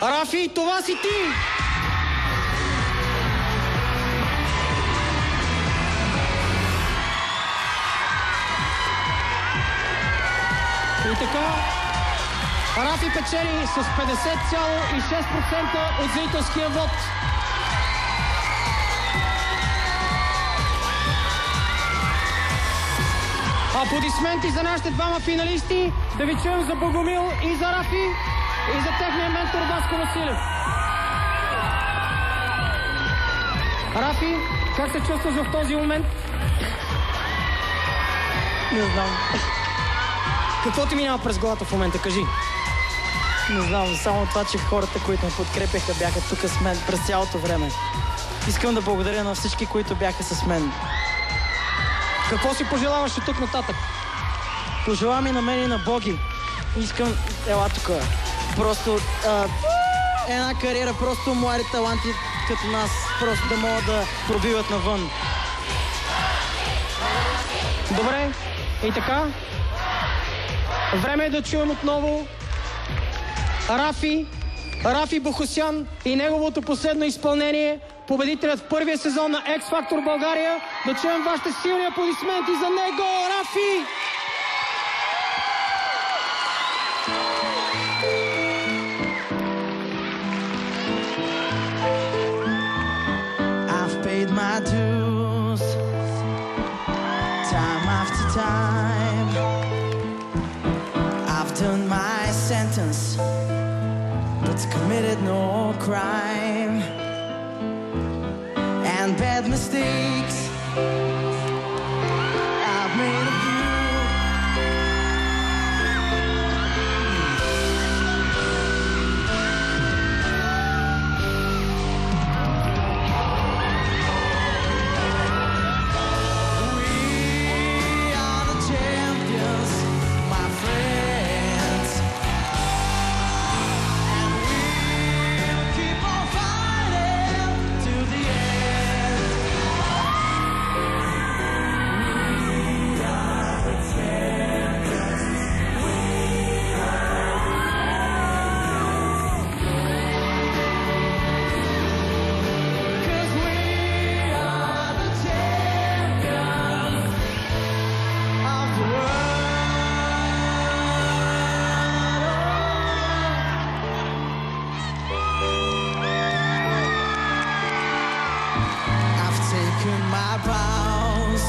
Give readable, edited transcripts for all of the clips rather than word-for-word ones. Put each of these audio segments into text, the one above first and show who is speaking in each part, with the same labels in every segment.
Speaker 1: Рафи, това си ти! И така, Рафи печели с 50,6% от зрителския вод. Аплодисменти за нашите двама финалисти. Да ви чуем за Богомил и за Рафи и за техния ментор Васко Василев. Рафи, как се чувстваш в този момент?
Speaker 2: Не знам.
Speaker 1: Какво ти минава през главата в момента? Кажи.
Speaker 2: Не знам, само това, че хората, които ме подкрепяха, бяха тук с мен през цялото време. Искам да благодаря на всички, които бяха с мен.
Speaker 1: Какво си пожелаваш от тук нататък?
Speaker 2: Пожелавам и на мен и на Боги. Искам, ела тук, просто една кариера, просто млади таланти като нас, просто да могат да пробиват навън.
Speaker 1: Добре, и така. Време е да чуем отново Рафи Бохосян и неговото последно изпълнение, победителят в първия сезон на X Factor България. Да чуем вашите силни аплодисменти за него, Рафи!
Speaker 2: I've paid my dues, time after time. I've done my sentence, but committed no crime. And bad mistakes I've made a few. My vows,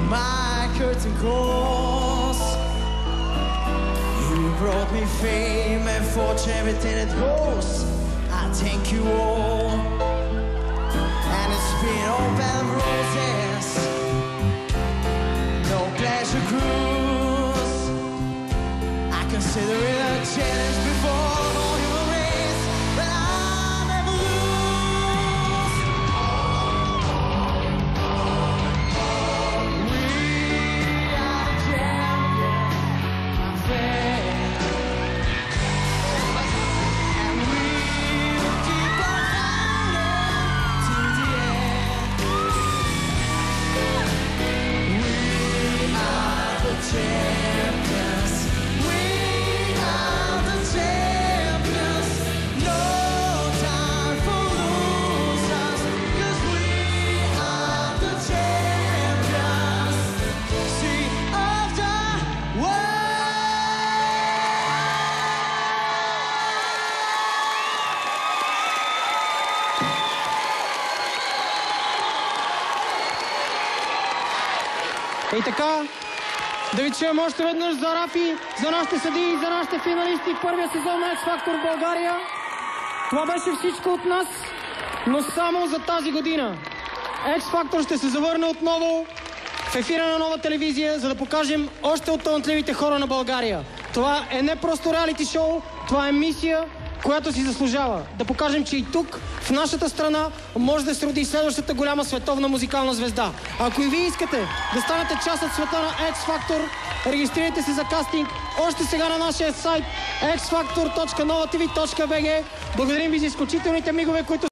Speaker 2: my curtain calls. You brought me fame and fortune, everything it holds. I thank you all. And it's been all bed of roses, no pleasure cruise. I consider it a challenge before all human race, but I'll never lose.
Speaker 1: И така, да ви чуем още веднъж за Рафи, за нашите съдии и за нашите финалисти в първия сезон на X Factor България. Това беше всичко от нас, но само за тази година. X Factor ще се завърне отново в ефира на Нова телевизия, за да покажем още от талантливите хора на България. Това е не просто реалити шоу, това е мисия, която си заслужава. Да покажем, че и тук, в нашата страна, може да се роди следващата голяма световна музикална звезда. Ако и вие искате да станете част от света на X Factor, регистрирайте се за кастинг още сега на нашия сайт xfactor.novatv.bg. Благодарим ви за изключителните мигове, които